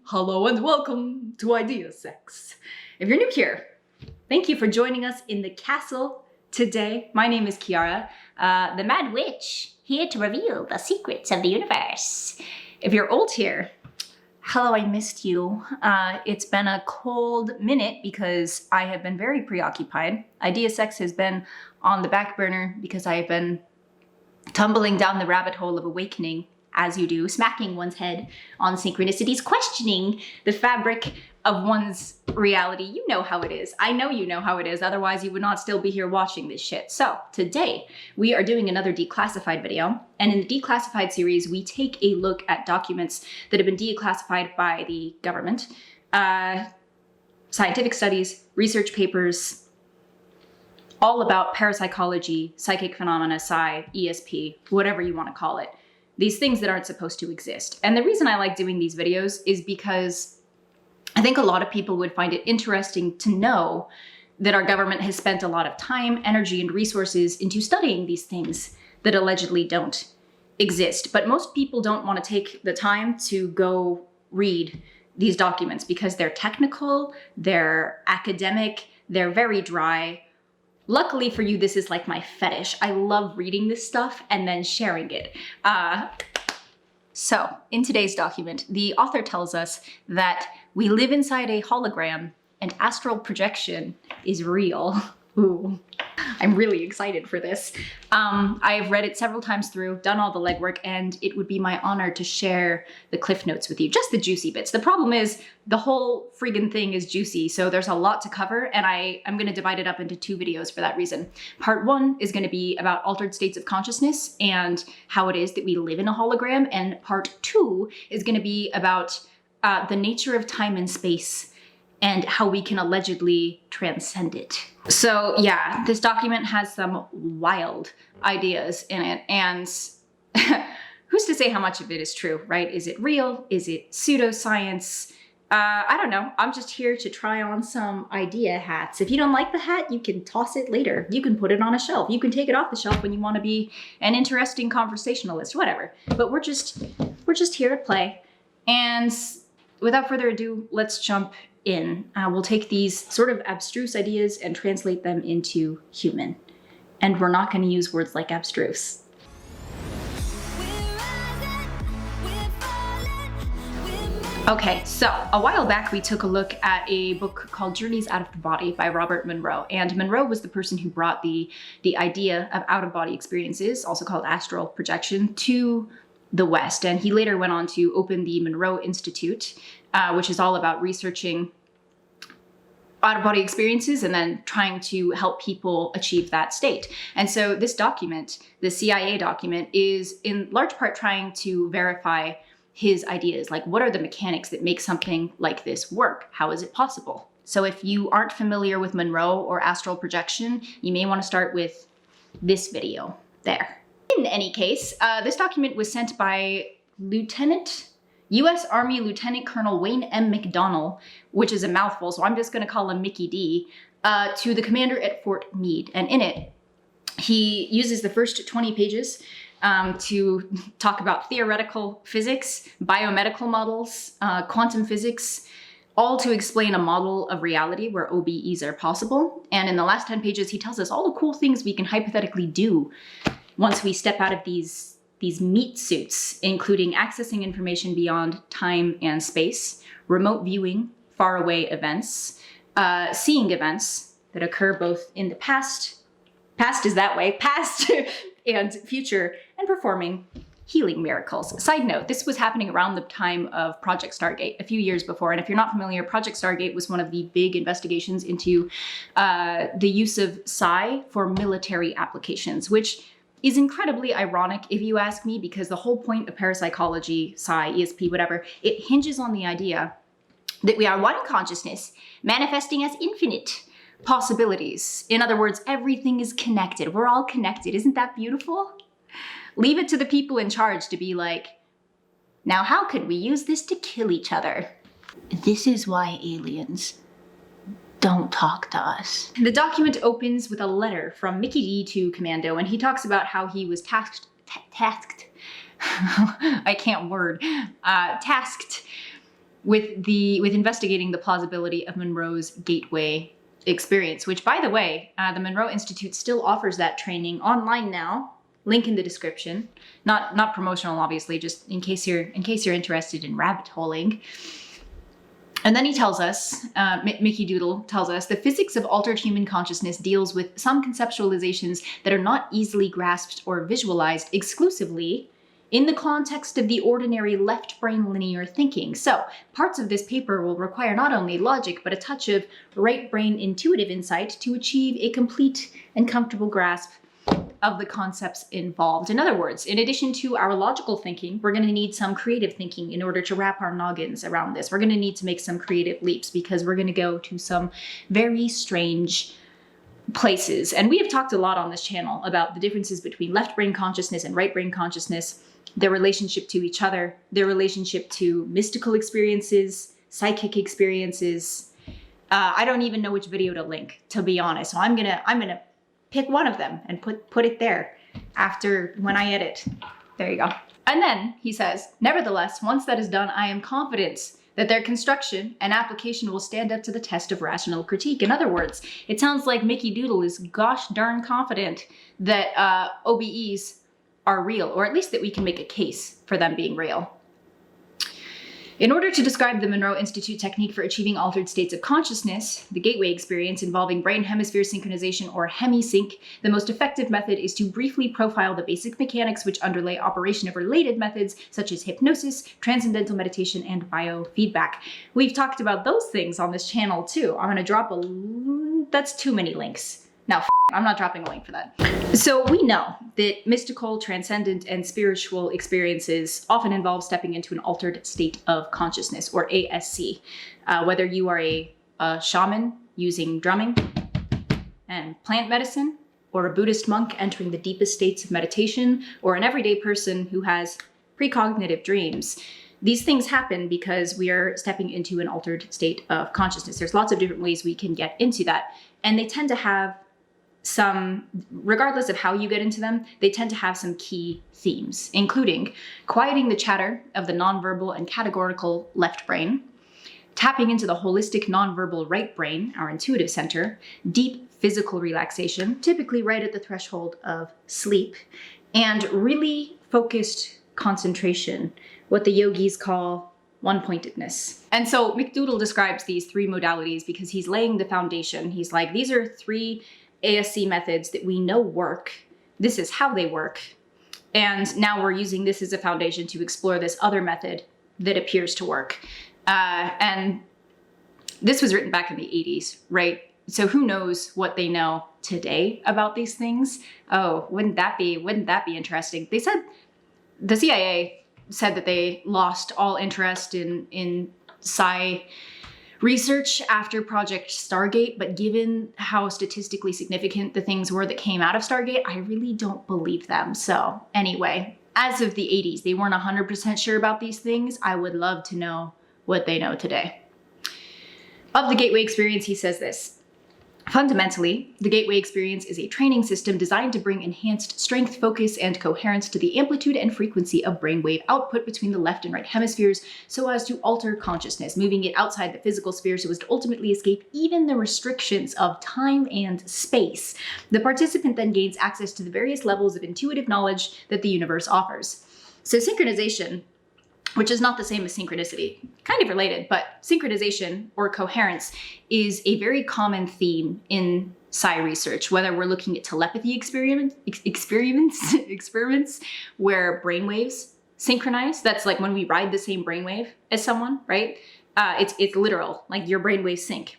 Hello and welcome to Idea Sex. If you're new here, thank you for joining us in the castle today. My name is Kiara, the Mad Witch, here to reveal the secrets of the universe. If you're old here, hello, I missed you. It's been a cold minute because I have been very preoccupied. Idea Sex has been on the back burner because I have been tumbling down the rabbit hole of awakening, as you do, smacking one's head on synchronicities, questioning the fabric of one's reality. You know how it is. I know you know how it is, otherwise you would not still be here watching this shit. So today we are doing another declassified video, and in the declassified series we take a look at documents that have been declassified by the government, scientific studies, research papers, all about parapsychology, psychic phenomena, psi, ESP, whatever you want to call it. These things that aren't supposed to exist. And the reason I like doing these videos is because I think a lot of people would find it interesting to know that our government has spent a lot of time, energy, and resources into studying these things that allegedly don't exist. But most people don't want to take the time to go read these documents because they're technical, they're academic, they're very dry. Luckily for you, this is like my fetish. I love reading this stuff and then sharing it. So, in today's document, the author tells us that we live inside a hologram and astral projection is real. Ooh, I'm really excited for this. I've read it several times through, done all the legwork, and it would be my honor to share the cliff notes with you, just the juicy bits. The problem is the whole friggin' thing is juicy, so there's a lot to cover, and I'm gonna divide it up into two videos for that reason. Part one is gonna be about altered states of consciousness and how it is that we live in a hologram, and part two is gonna be about the nature of time and space and how we can allegedly transcend it. So yeah, this document has some wild ideas in it, and who's to say how much of it is true, right? Is it real? Is it pseudoscience? I don't know. I'm just here to try on some idea hats. If you don't like the hat, you can toss it later. You can put it on a shelf. You can take it off the shelf when you want to be an interesting conversationalist, whatever. But we're just here to play. And without further ado, let's jump in. We'll take these sort of abstruse ideas and translate them into human. And we're not going to use words like abstruse. Okay, so a while back we took a look at a book called Journeys Out of the Body by Robert Monroe. And Monroe was the person who brought the idea of out-of-body experiences, also called astral projection, to the West. And he later went on to open the Monroe Institute, which is all about researching out-of-body experiences and then trying to help people achieve that state. And so this document, the CIA document, is in large part trying to verify his ideas. Like, what are the mechanics that make something like this work? How is it possible? So if you aren't familiar with Monroe or astral projection, you may want to start with this video there. In any case, this document was sent by U.S. Army Lieutenant Colonel Wayne M. McDonnell, which is a mouthful, so I'm just going to call him Mickey D, to the commander at Fort Meade. And in it, he uses the first 20 pages to talk about theoretical physics, biomedical models, quantum physics, all to explain a model of reality where OBEs are possible. And in the last 10 pages, he tells us all the cool things we can hypothetically do once we step out of these meat suits, including accessing information beyond time and space, remote viewing, faraway events, seeing events that occur both in the past and future, and performing healing miracles. Side note, this was happening around the time of Project Stargate, a few years before. And if you're not familiar, Project Stargate was one of the big investigations into the use of psi for military applications, which is incredibly ironic, if you ask me, because the whole point of parapsychology, psi, ESP, whatever, it hinges on the idea that we are one consciousness manifesting as infinite possibilities. In other words, everything is connected. We're all connected. Isn't that beautiful? Leave it to the people in charge to be like, now how could we use this to kill each other? This is why aliens don't talk to us. The document opens with a letter from Mickey D to Commando, and he talks about how he was tasked with investigating the plausibility of Monroe's gateway experience, which, by the way, the Monroe Institute still offers that training online now. Link in the description. Not promotional, obviously, just in case you're interested in rabbit holing. And then he tells us, Mickey Doodle tells us, the physics of altered human consciousness deals with some conceptualizations that are not easily grasped or visualized exclusively in the context of the ordinary left brain linear thinking. So parts of this paper will require not only logic, but a touch of right brain intuitive insight to achieve a complete and comfortable grasp of the concepts involved. In other words, in addition to our logical thinking, we're going to need some creative thinking in order to wrap our noggins around this. We're going to need to make some creative leaps because we're going to go to some very strange places. And we have talked a lot on this channel about the differences between left brain consciousness and right brain consciousness, their relationship to each other, their relationship to mystical experiences, psychic experiences. I don't even know which video to link, to be honest. So I'm gonna pick one of them and put it there after when I edit. There you go. And then he says, nevertheless, once that is done, I am confident that their construction and application will stand up to the test of rational critique. In other words, it sounds like Mickey Doodle is gosh darn confident that OBEs are real, or at least that we can make a case for them being real. In order to describe the Monroe Institute technique for achieving altered states of consciousness, the gateway experience involving brain hemisphere synchronization, or hemisync, the most effective method is to briefly profile the basic mechanics which underlay operation of related methods such as hypnosis, transcendental meditation, and biofeedback. We've talked about those things on this channel too. I'm gonna drop that's too many links. Now, I'm not dropping a link for that. So we know that mystical, transcendent, and spiritual experiences often involve stepping into an altered state of consciousness, or ASC. Whether you are a shaman using drumming and plant medicine, or a Buddhist monk entering the deepest states of meditation, or an everyday person who has precognitive dreams. These things happen because we are stepping into an altered state of consciousness. There's lots of different ways we can get into that, and they tend to have some, regardless of how you get into them, they tend to have some key themes, including quieting the chatter of the nonverbal and categorical left brain, tapping into the holistic nonverbal right brain, our intuitive center, deep physical relaxation, typically right at the threshold of sleep, and really focused concentration, what the yogis call one-pointedness. And so McDoodle describes these three modalities because he's laying the foundation. He's like, these are three ASC methods that we know work. This is how they work. And now we're using this as a foundation to explore this other method that appears to work. And this was written back in the 80s, right? So who knows what they know today about these things? Oh, wouldn't that be interesting? They said, the CIA said that they lost all interest in psi research after Project Stargate, but given how statistically significant the things were that came out of Stargate, I really don't believe them. So anyway, as of the 80s, they weren't 100% sure about these things. I would love to know what they know today. Of the gateway experience, he says this: fundamentally, the gateway experience is a training system designed to bring enhanced strength, focus, and coherence to the amplitude and frequency of brainwave output between the left and right hemispheres so as to alter consciousness, moving it outside the physical sphere so as to ultimately escape even the restrictions of time and space. The participant then gains access to the various levels of intuitive knowledge that the universe offers. So synchronization, which is not the same as synchronicity, kind of related, but synchronization or coherence is a very common theme in psi research, whether we're looking at telepathy experiments where brainwaves synchronize. That's like when we ride the same brainwave as someone, right? It's literal, like your brainwaves sync.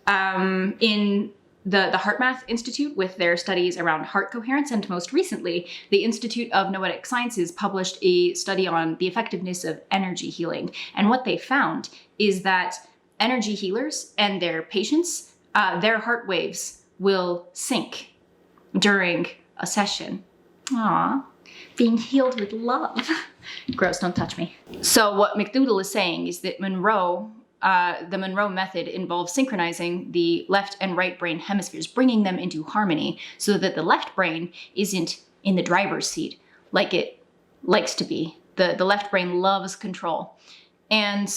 In the HeartMath Institute with their studies around heart coherence, and most recently, the Institute of Noetic Sciences published a study on the effectiveness of energy healing. And what they found is that energy healers and their patients, their heart waves will sync during a session. Aww, being healed with love. Gross, don't touch me. So what McDoodle is saying is that the Monroe Method involves synchronizing the left and right brain hemispheres, bringing them into harmony so that the left brain isn't in the driver's seat like it likes to be. The left brain loves control. And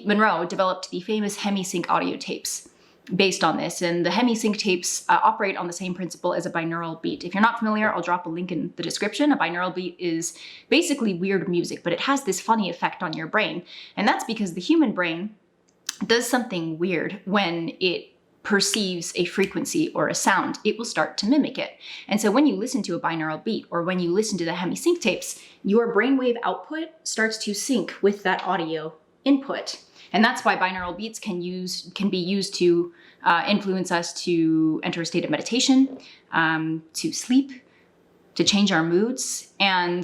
Monroe, developed the famous hemisync audio tapes based on this. And the hemisync tapes operate on the same principle as a binaural beat. If you're not familiar, I'll drop a link in the description. A binaural beat is basically weird music, but it has this funny effect on your brain. And that's because the human brain does something weird when it perceives a frequency or a sound. It will start to mimic it. And so when you listen to a binaural beat or when you listen to the hemisync tapes, your brainwave output starts to sync with that audio input. And that's why binaural beats can be used to influence us to enter a state of meditation, to sleep, to change our moods. And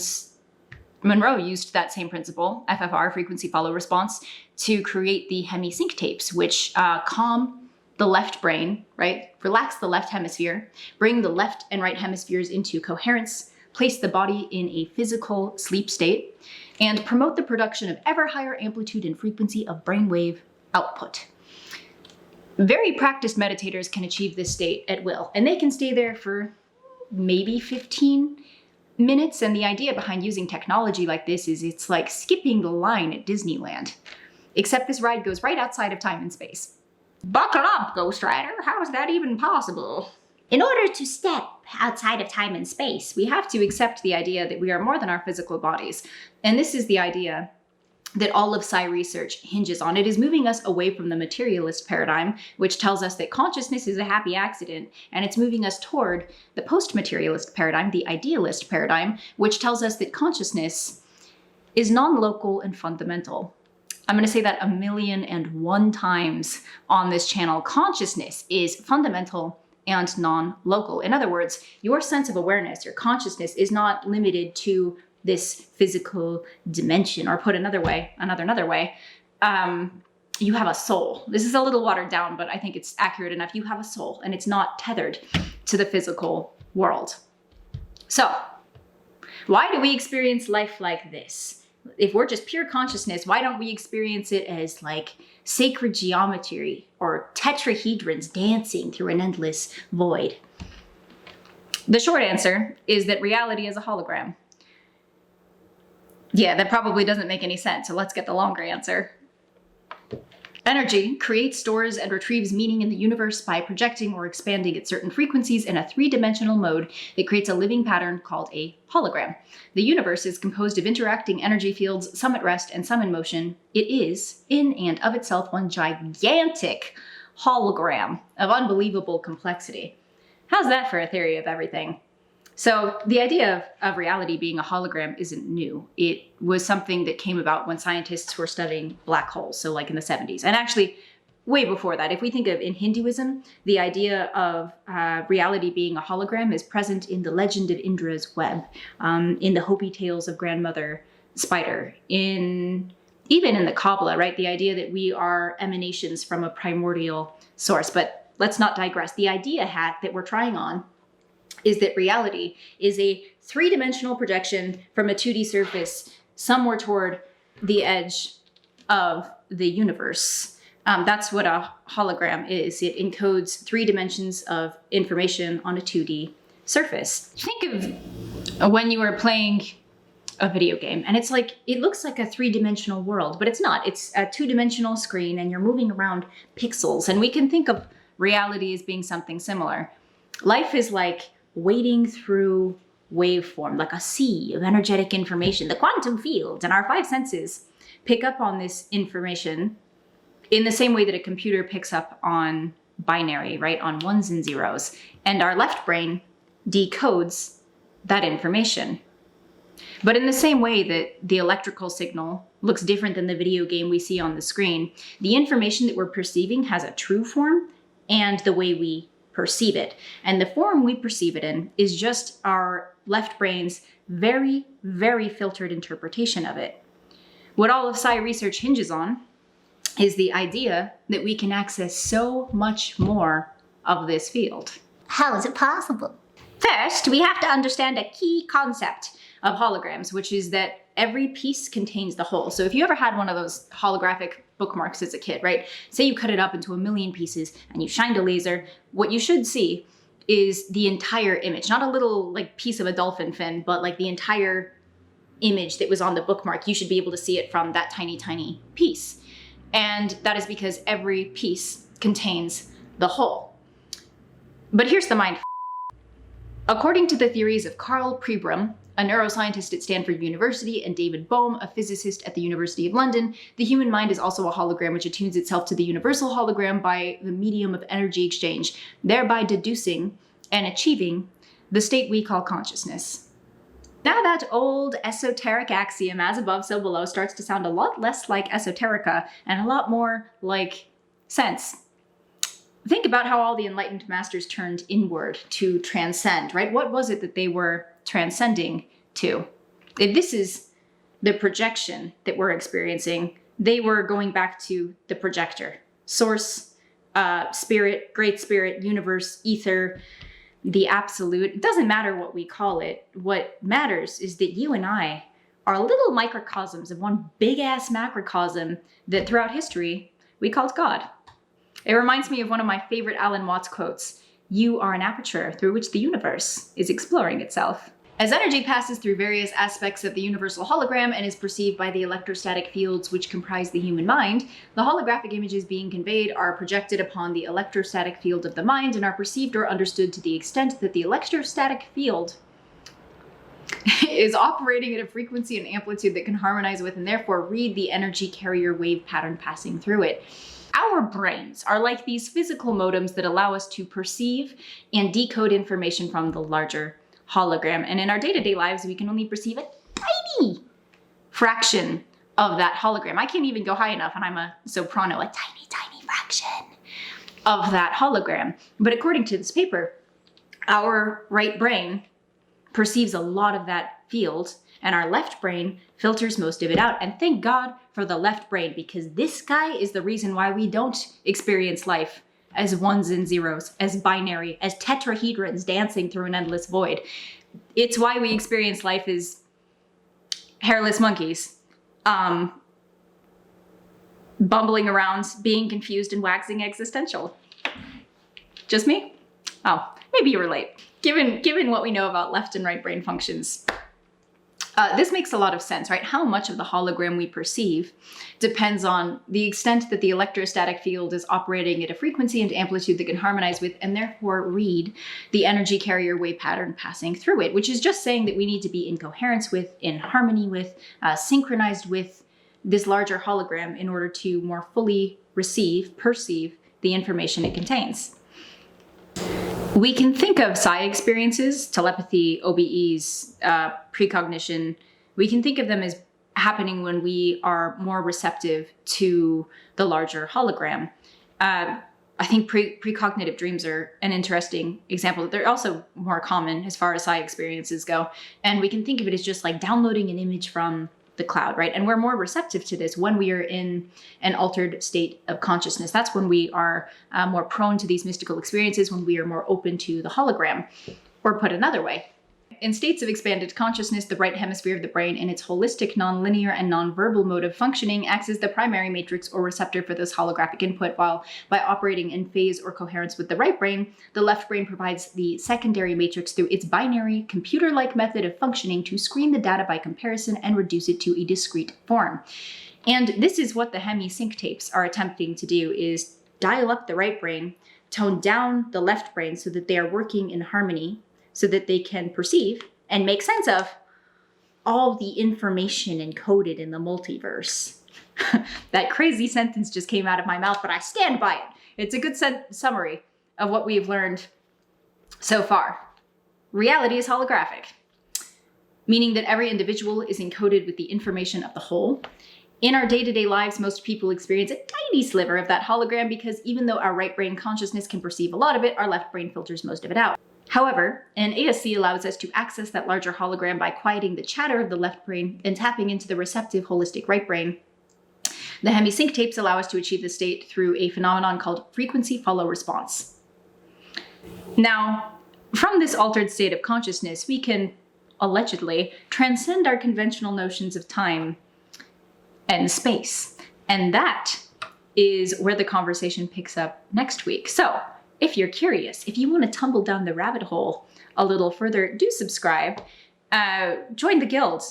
Monroe used that same principle, FFR, frequency follow response, to create the hemisync tapes, which calm the left brain, right? Relax the left hemisphere, bring the left and right hemispheres into coherence, place the body in a physical sleep state, and promote the production of ever higher amplitude and frequency of brainwave output. Very practiced meditators can achieve this state at will, and they can stay there for maybe 15 minutes. And the idea behind using technology like this is it's like skipping the line at Disneyland, except this ride goes right outside of time and space. Buckle up, Ghost Rider. How is that even possible? In order to step outside of time and space, we have to accept the idea that we are more than our physical bodies. And this is the idea that all of psi research hinges on. It is moving us away from the materialist paradigm, which tells us that consciousness is a happy accident, and it's moving us toward the post-materialist paradigm, the idealist paradigm, which tells us that consciousness is non-local and fundamental. I'm going to say that 1,000,001 times on this channel. Consciousness is fundamental and non-local. In other words, your sense of awareness, your consciousness is not limited to this physical dimension, or put another way, you have a soul. This is a little watered down, but I think it's accurate enough. You have a soul, and it's not tethered to the physical world. So, why do we experience life like this? If we're just pure consciousness, why don't we experience it as like sacred geometry or tetrahedrons dancing through an endless void? The short answer is that reality is a hologram. Yeah, that probably doesn't make any sense, so let's get the longer answer. Energy creates, stores, and retrieves meaning in the universe by projecting or expanding at certain frequencies in a three-dimensional mode that creates a living pattern called a hologram. The universe is composed of interacting energy fields, some at rest and some in motion. It is, in and of itself, one gigantic hologram of unbelievable complexity. How's that for a theory of everything? So the idea of reality being a hologram isn't new. It was something that came about when scientists were studying black holes, so like in the 70s. And actually, way before that, if we think of in Hinduism, the idea of reality being a hologram is present in the legend of Indra's web, in the Hopi tales of Grandmother Spider, even in the Kabbalah, right? The idea that we are emanations from a primordial source. But let's not digress. The idea hat that we're trying on is that reality is a three-dimensional projection from a 2D surface somewhere toward the edge of the universe. That's what a hologram is. It encodes 3 dimensions of information on a 2D surface. Think of when you are playing a video game and it's like, it looks like a 3-dimensional world, but it's not. It's a 2-dimensional screen and you're moving around pixels, and we can think of reality as being something similar. Life is like wading through waveform, like a sea of energetic information. The quantum fields and our 5 senses pick up on this information in the same way that a computer picks up on binary, right? On ones and zeros. And our left brain decodes that information. But in the same way that the electrical signal looks different than the video game we see on the screen, the information that we're perceiving has a true form and the way we perceive it. And the form we perceive it in is just our left brain's very, very filtered interpretation of it. What all of psi research hinges on is the idea that we can access so much more of this field. How is it possible? First, we have to understand a key concept of holograms, which is that every piece contains the whole. So if you ever had one of those holographic bookmarks as a kid, right? Say you cut it up into 1,000,000 pieces and you shined a laser, what you should see is the entire image, not a little like piece of a dolphin fin, but like the entire image that was on the bookmark, you should be able to see it from that tiny, tiny piece. And that is because every piece contains the whole. But here's the mind. According to the theories of Carl Pribram, a neuroscientist at Stanford University, and David Bohm, a physicist at the University of London, the human mind is also a hologram which attunes itself to the universal hologram by the medium of energy exchange, thereby deducing and achieving the state we call consciousness. Now that old esoteric axiom, as above, so below, starts to sound a lot less like esoterica and a lot more like sense. Think about how all the enlightened masters turned inward to transcend, right? What was it that they were transcending to? If this is the projection that we're experiencing, they were going back to the projector. Source, spirit, great spirit, universe, ether, the absolute. It doesn't matter what we call it. What matters is that you and I are little microcosms of one big-ass macrocosm that throughout history we called God. It reminds me of one of my favorite Alan Watts quotes: "You are an aperture through which the universe is exploring itself." As energy passes through various aspects of the universal hologram and is perceived by the electrostatic fields which comprise the human mind, the holographic images being conveyed are projected upon the electrostatic field of the mind and are perceived or understood to the extent that the electrostatic field is operating at a frequency and amplitude that can harmonize with and therefore read the energy carrier wave pattern passing through it. Our brains are like these physical modems that allow us to perceive and decode information from the larger hologram. And in our day-to-day lives, we can only perceive a tiny fraction of that hologram. I can't even go high enough, and I'm a soprano, a tiny, tiny fraction of that hologram. But according to this paper, our right brain perceives a lot of that field, and our left brain filters most of it out. And thank God for the left brain, because this guy is the reason why we don't experience life as ones and zeros, as binary, as tetrahedrons dancing through an endless void. It's why we experience life as hairless monkeys, bumbling around, being confused and waxing existential. Just me? Oh, maybe you relate. Given what we know about left and right brain functions, this makes a lot of sense, right? How much of the hologram we perceive depends on the extent that the electrostatic field is operating at a frequency and amplitude that can harmonize with and therefore read the energy carrier wave pattern passing through it, which is just saying that we need to be in coherence with, in harmony with, synchronized with this larger hologram in order to more fully perceive the information it contains. We can think of psi experiences, telepathy, OBEs, precognition. We can think of them as happening when we are more receptive to the larger hologram. I think precognitive dreams are an interesting example. They're also more common as far as psi experiences go. And we can think of it as just like downloading an image from the cloud, right? And we're more receptive to this when we are in an altered state of consciousness. That's when we are more prone to these mystical experiences, when we are more open to the hologram. Or put another way, in states of expanded consciousness, the right hemisphere of the brain in its holistic, nonlinear, and nonverbal mode of functioning acts as the primary matrix or receptor for this holographic input, while by operating in phase or coherence with the right brain, the left brain provides the secondary matrix through its binary, computer-like method of functioning to screen the data by comparison and reduce it to a discrete form. And this is what the hemi-sync tapes are attempting to do, is dial up the right brain, tone down the left brain so that they are working in harmony, so that they can perceive and make sense of all the information encoded in the multiverse. That crazy sentence just came out of my mouth, but I stand by it. It's a good summary of what we've learned so far. Reality is holographic, meaning that every individual is encoded with the information of the whole. In our day-to-day lives, most people experience a tiny sliver of that hologram because even though our right brain consciousness can perceive a lot of it, our left brain filters most of it out. However, an ASC allows us to access that larger hologram by quieting the chatter of the left brain and tapping into the receptive holistic right brain. The hemi-sync tapes allow us to achieve this state through a phenomenon called frequency follow response. Now, from this altered state of consciousness, we can allegedly transcend our conventional notions of time and space. And that is where the conversation picks up next week. So, if you're curious, if you want to tumble down the rabbit hole a little further, do subscribe, join the guild,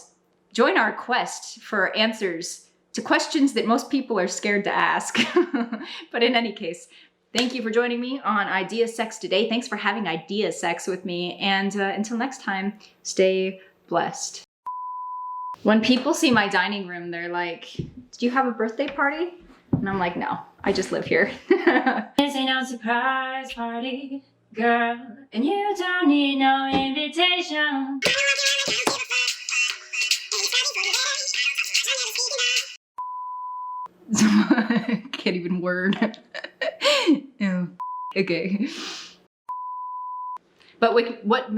join our quest for answers to questions that most people are scared to ask. But in any case, thank you for joining me on Idea Sex today. Thanks for having idea sex with me. And until next time, stay blessed. When people see my dining room, they're like, did you have a birthday party? And I'm like, no, I just live here. This ain't no surprise party, girl. And you don't need no invitation. Can't even word. Oh, okay. But what